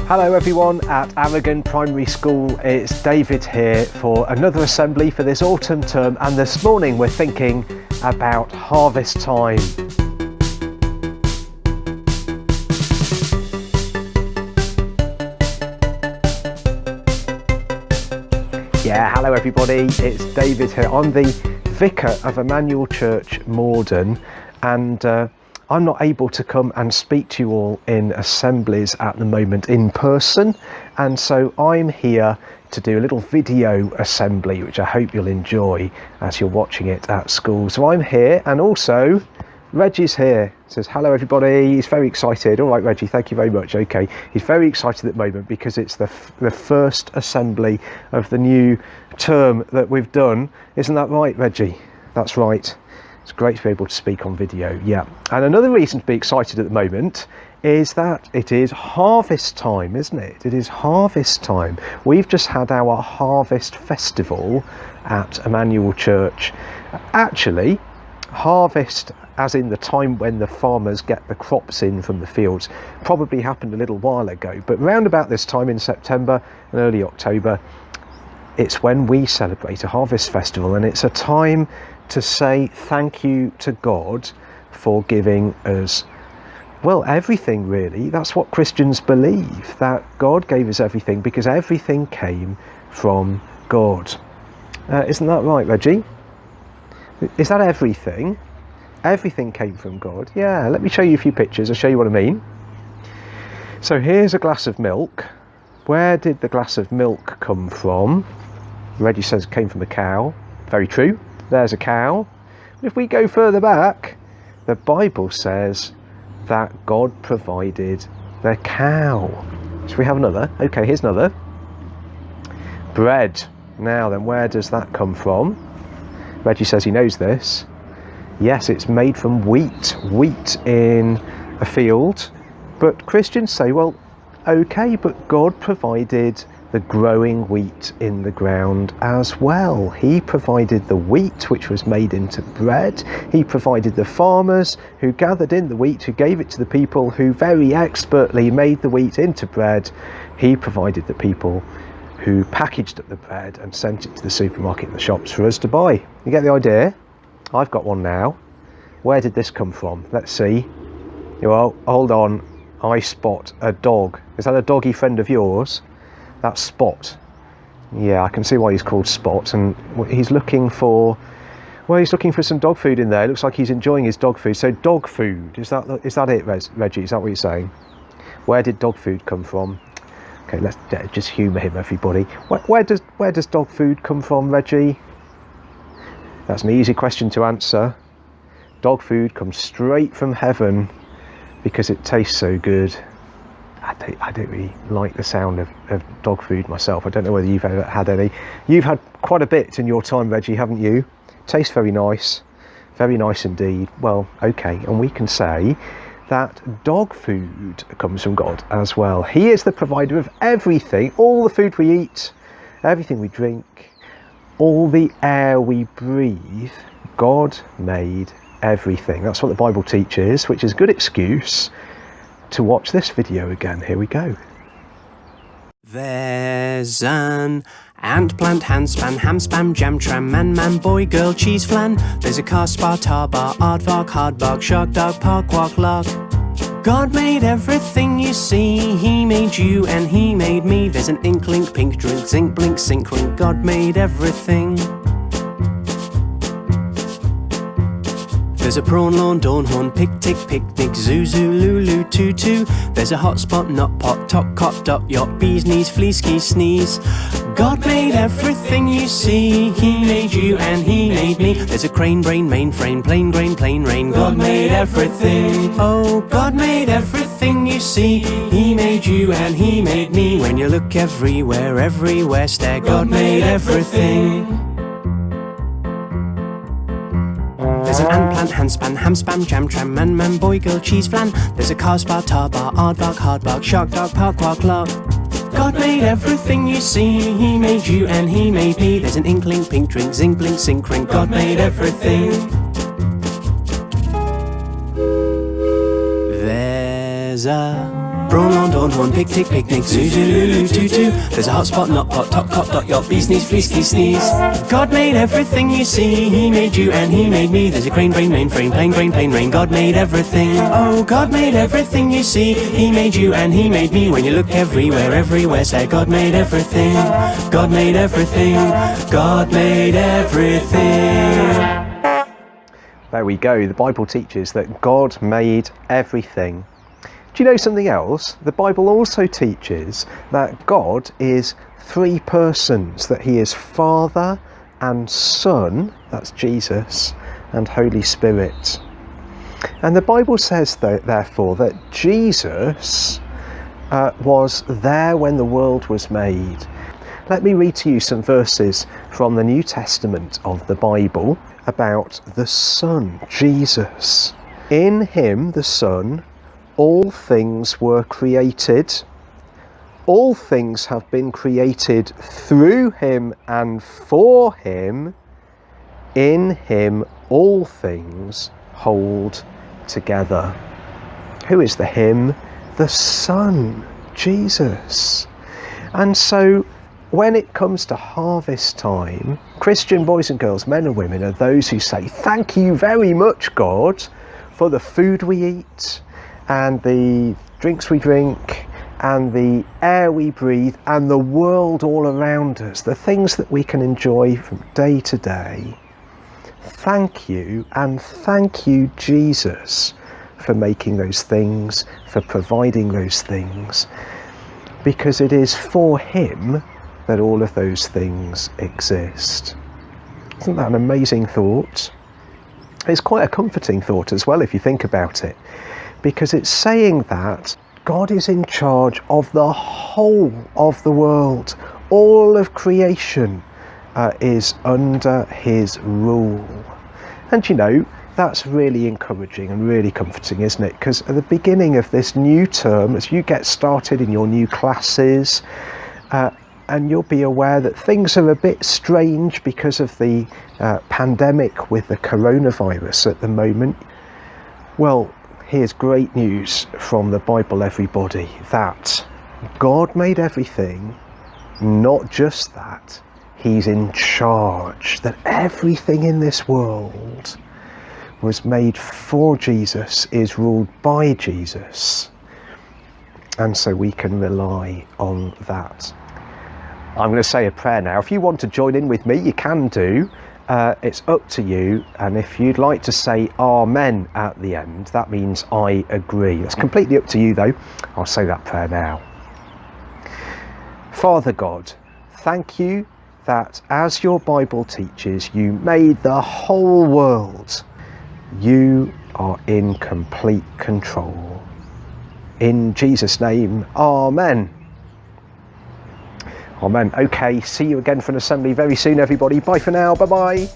Hello everyone at Aragon Primary School, it's David here for another assembly for this autumn term, and this morning we're thinking about harvest time. Yeah, hello everybody, it's David here. I'm the Vicar of Emmanuel Church Morden, and I'm not able to come and speak to you all in assemblies at the moment in person, and so I'm here to do a little video assembly which I hope you'll enjoy as you're watching it at school. So I'm here, and also Reggie's here. Says hello everybody. He's very excited. All right, Reggie, thank you very much. Okay, he's very excited at the moment because it's the first assembly of the new term that we've done. Isn't that right, Reggie? That's right. It's great to be able to speak on video, yeah. And another reason to be excited at the moment is that it is harvest time, isn't it? It is harvest time. We've just had our harvest festival at Emmanuel Church. Actually, harvest as in the time when the farmers get the crops in from the fields probably happened a little while ago, but round about this time in September and early October, it's when we celebrate a harvest festival, and it's a time to say thank you to God for giving us, well, everything really. That's what Christians believe, that God gave us everything because everything came from God. Isn't that right, Reggie? Is that everything? Everything came from God. Yeah, let me show you a few pictures. I'll show you what I mean. So here's a glass of milk. Where did the glass of milk come from? Reggie says it came from a cow. Very true. There's a cow. But if we go further back, the Bible says that God provided the cow. Should we have another? Okay, here's another. Bread. Now then, where does that come from? Reggie says he knows this. Yes, it's made from wheat. Wheat in a field. But Christians say, well, okay, but God provided the growing wheat in the ground as well. He provided the wheat which was made into bread. He provided the farmers who gathered in the wheat, who gave it to the people who very expertly made the wheat into bread. He provided the people who packaged up the bread and sent it to the supermarket and the shops for us to buy. You get the idea? I've got one now. Where did this come from? Let's see. Well, hold on. I spot a dog. Is that a doggy friend of yours? That's Spot. Yeah, I can see why he's called Spot, and he's looking for, well, he's looking for some dog food in there. It looks like he's enjoying his dog food. So dog food, is that it, Reggie? Is that what you're saying? Where did dog food come from? Okay, let's just humour him, everybody. Where does dog food come from, Reggie? That's an easy question to answer. Dog food comes straight from heaven because it tastes so good. I don't really like the sound of dog food myself. I don't know whether you've ever had any. You've had quite a bit in your time, Reggie, haven't you? Tastes very nice indeed. Well, okay, and we can say that dog food comes from God as well. He is the provider of everything, all the food we eat, everything we drink, all the air we breathe. God made everything. That's what the Bible teaches, which is a good excuse to watch this video again. Here we go. There's an ant, plant, handspan, ham, spam, jam, tram, man, boy, girl, cheese, flan. There's a car, spar, tar, bar, aardvark, hardbark, shark, dog, park, walk, lark. God made everything you see. He made you and he made me. There's an ink, link, pink, drink, zinc, blink, sync, rink. God made everything. There's a prawn, lawn, dawn, horn, pick, tick, picnic, zoo, lulu, tutu. There's a hot spot, not pot, top, cot, dot, yacht, bees, knees, flea, ski, sneeze. God made everything you see. He made you and he made me. There's a crane, brain, mainframe, plain grain, plain rain. God made everything. Oh, God made everything you see. He made you and he made me. When you look everywhere, stare. God made everything. There's an ant, plant, handspan, ham, spam, jam, tram, man, boy, girl, cheese, flan. There's a car, spar, tar, bar, aardvark, hardbark, shark, dog, park, walk, lark. God made everything you see. He made you and he made me. There's an inkling, pink drink, zinc, blink, sync, rink. God made everything. There's a prawn, lawn, dawn, horn, pig, tick, picnic, zoo, zoo, loo, tutu. There's a hot spot, not pot, top, cot, dot, yacht, bee, sneeze, flea, ski, sneeze. God made everything you see, He made you and He made me. There's a crane, brain, mainframe, plane, brain, plane, rain. God made everything. Oh, God made everything you see, He made you and He made me. When you look everywhere, everywhere, say God made everything. God made everything. God made everything. There we go. The Bible teaches that God made everything. Do you know something else? The Bible also teaches that God is three persons, that He is Father and Son, that's Jesus, and Holy Spirit. And the Bible says, therefore, that Jesus was there when the world was made. Let me read to you some verses from the New Testament of the Bible about the Son, Jesus. In Him, the Son, all things were created. All things have been created through Him and for Him. In Him, all things hold together. Who is the Him? The Son, Jesus. And so, when it comes to harvest time, Christian boys and girls, men and women, are those who say, thank you very much, God, for the food we eat and the drinks we drink and the air we breathe and the world all around us, the things that we can enjoy from day to day. Thank you, and thank you, Jesus, for making those things, for providing those things, because it is for Him that all of those things exist. Isn't that an amazing thought? It's quite a comforting thought as well, if you think about it, because it's saying that God is in charge of the whole of the world. All of creation is under His rule. And you know, that's really encouraging and really comforting, isn't it? Because at the beginning of this new term, as you get started in your new classes, and you'll be aware that things are a bit strange because of the pandemic with the coronavirus at the moment. Well, here's great news from the Bible, everybody, that God made everything. Not just that, He's in charge, that everything in this world was made for Jesus, is ruled by Jesus, and so we can rely on that. I'm going to say a prayer now. If you want to join in with me, you can do. It's up to you. And if you'd like to say Amen at the end, that means I agree. It's completely up to you, though. I'll say that prayer now. Father God, thank you that as your Bible teaches, you made the whole world. You are in complete control. In Jesus' name, Amen. Amen. Okay, see you again for an assembly very soon, everybody. Bye for now. Bye-bye.